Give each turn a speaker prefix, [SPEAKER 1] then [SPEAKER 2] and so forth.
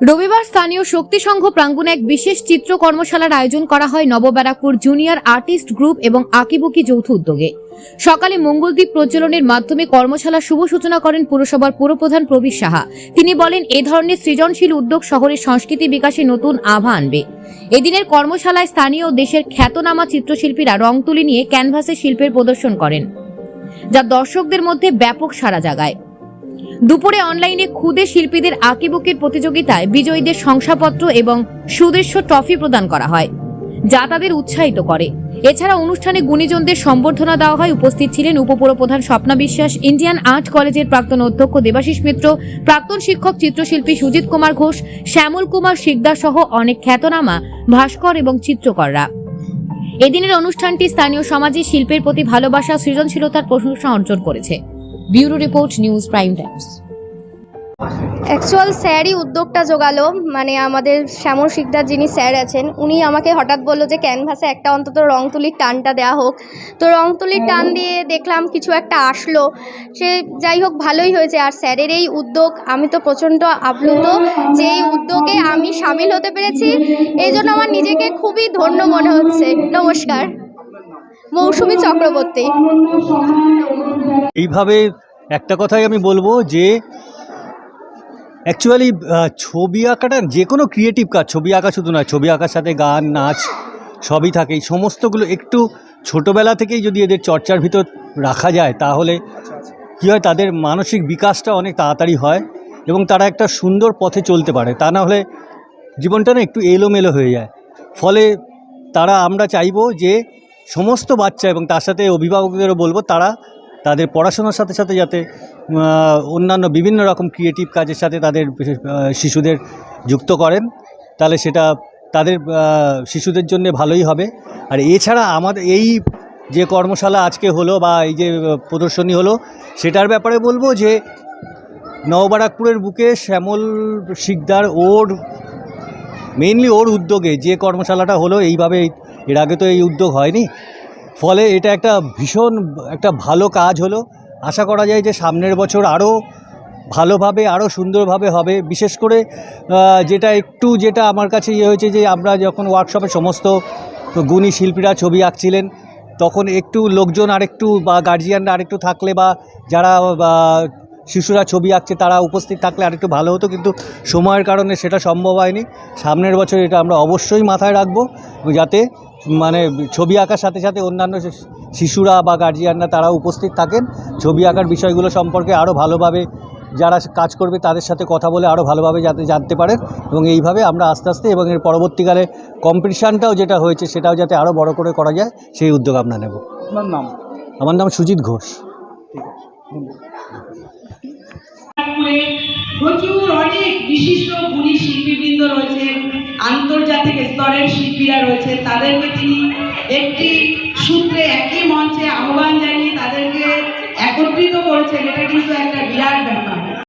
[SPEAKER 1] রবিবার স্থানীয় শক্তি সংঘ প্রাঙ্গণে এক বিশেষ চিত্র কর্মশালার আয়োজন করা হয় নবব্যারাকপুর জুনিয়র আর্টিস্ট গ্রুপ এবং আঁকিবুকি যৌথ উদ্যোগে। সকালে মঙ্গলদ্বীপ প্রজ্বলনের মাধ্যমে কর্মশালার শুভ সূচনা করেন পুরসভার পুরপ্রধান প্রবীর সাহা। তিনি বলেন, এ ধরনের সৃজনশীল উদ্যোগ শহরের সংস্কৃতি বিকাশে নতুন আভা আনবে। এদিনের কর্মশালায় স্থানীয় দেশের খ্যাতনামা চিত্রশিল্পীরা রং তুলি নিয়ে ক্যানভাসে শিল্পের প্রদর্শন করেন, যা দর্শকদের মধ্যে ব্যাপক সাড়া জাগায়। দুপুরে অনলাইনে ক্ষুদে শিল্পীদের আঁকিবুকির প্রতিযোগিতায় বিজয়ীদের শংসাপত্র এবং সুদৃশ্য ট্রফি প্রদান করা হয়, যা তাদের উৎসাহিত করে। এছাড়া অনুষ্ঠানে গুণীজনদের সম্বর্ধনা দেওয়া হয়। উপস্থিত ছিলেন উপপুরপ্রধান স্বপ্না বিশ্বাস, ইন্ডিয়ান আর্ট কলেজের প্রাক্তন অধ্যক্ষ দেবাশিস মিত্র, প্রাক্তন শিক্ষক চিত্রশিল্পী সুজিত কুমার ঘোষ, শ্যামল কুমার শিকদার সহ অনেক খ্যাতনামা ভাস্কর এবং চিত্রকররা। এদিনের অনুষ্ঠানটি স্থানীয় সমাজে শিল্পের প্রতি ভালোবাসা, সৃজনশীলতার প্রশংসা অর্জন করেছে। Bureau report, news prime times.
[SPEAKER 2] Actual স্যারই উদ্যোগটা জোগালো, মানে আমাদের শ্যামল শিকদার যিনি স্যার আছেন, উনি আমাকে হঠাৎ বললো যে ক্যানভাসে একটা অন্তত রং তুলির টানটা দেওয়া হোক। তো রং তুলির টান দিয়ে দেখলাম কিছু একটা আসলো, সে যাই হোক ভালোই হয়েছে। আর স্যারের এই উদ্যোগ, আমি তো প্রচণ্ড আপ্লুত যে এই উদ্যোগে আমি সামিল হতে পেরেছি, এই জন্য আমার নিজেকে খুবই ধন্য মনে হচ্ছে। নমস্কার, মৌসুমী চক্রবর্তী।
[SPEAKER 3] এইভাবে একটা কথাই আমি বলবো যে অ্যাকচুয়ালি ছবি আঁকাটা যে কোনো ক্রিয়েটিভ কাজ, ছবি আঁকা শুধু নয়, ছবি আঁকার সাথে গান, নাচ সবই থাকে। এই সমস্তগুলো একটু ছোটোবেলা থেকেই যদি এদের চর্চার ভিতর রাখা যায়, তাহলে কী হয়, তাদের মানসিক বিকাশটা অনেক তাড়াতাড়ি হয় এবং তারা একটা সুন্দর পথে চলতে পারে। তা না হলে জীবনটা না একটু এলোমেলো হয়ে যায়। ফলে আমরা চাইবো যে সমস্ত বাচ্চা এবং তার সাথে অভিভাবকদেরও বলবো, তারা তাদের পড়াশোনার সাথে সাথে যাতে অন্যান্য বিভিন্ন রকম ক্রিয়েটিভ কাজের সাথে তাদের শিশুদের যুক্ত করেন, তাহলে সেটা তাদের শিশুদের জন্য ভালোই হবে। আর এছাড়া আমাদের এই যে কর্মশালা আজকে হলো বা এই যে প্রদর্শনী হলো, সেটার ব্যাপারে বলবো যে নবব্যারাকপুরের বুকে শ্যামল শিকদার মেইনলি ওর উদ্যোগে যে কর্মশালাটা হলো, এইভাবে এর আগে তো এই উদ্যোগ হয়নি। ফলে এটা একটা ভীষণ একটা ভালো কাজ হলো। আশা করা যায় যে সামনের বছর আরও ভালোভাবে, আরও সুন্দরভাবে হবে। বিশেষ করে যেটা আমার কাছে হয়েছে যে আমরা যখন ওয়ার্কশপে সমস্ত গুণী শিল্পীরা ছবি আঁকছিলেন, তখন একটু লোকজন আরেকটু বা গার্জিয়ানরা আরেকটু থাকলে বা যারা শিশুরা ছবি আঁকছে তারা উপস্থিত থাকলে আরেকটু ভালো হতো, কিন্তু সময়ের কারণে সেটা সম্ভব হয়নি। সামনের বছর এটা আমরা অবশ্যই মাথায় রাখবো, যাতে মানে ছবি আঁকার সাথে সাথে অন্যান্য শিশুরা বা গার্জিয়ানরা তারা উপস্থিত থাকেন, ছবি আঁকার বিষয়গুলো সম্পর্কে আরও ভালোভাবে যারা কাজ করবে তাদের সাথে কথা বলে আরও ভালোভাবে যাতে জানতে পারেন। এবং এইভাবে আমরা আস্তে আস্তে এবং এর পরবর্তীকালে কম্পিটিশানটাও যেটা হয়েছে সেটাও যাতে আরও বড় করে করা যায়, সেই উদ্যোগ আমরা নেব।
[SPEAKER 4] আপনার নাম?
[SPEAKER 3] আমার নাম সুজিত ঘোষ।
[SPEAKER 5] প্রচুর অনেক বিশিষ্ট গুণী শিল্পীবৃন্দ রয়েছেন, আন্তর্জাতিক স্তরের শিল্পীরা রয়েছে, তাদেরকে তিনি একটি সূত্রে একই মঞ্চে আহ্বান জানিয়ে তাদেরকে একত্রিত করেছেন। এটা কিন্তু একটা বিরাট ব্যাপার।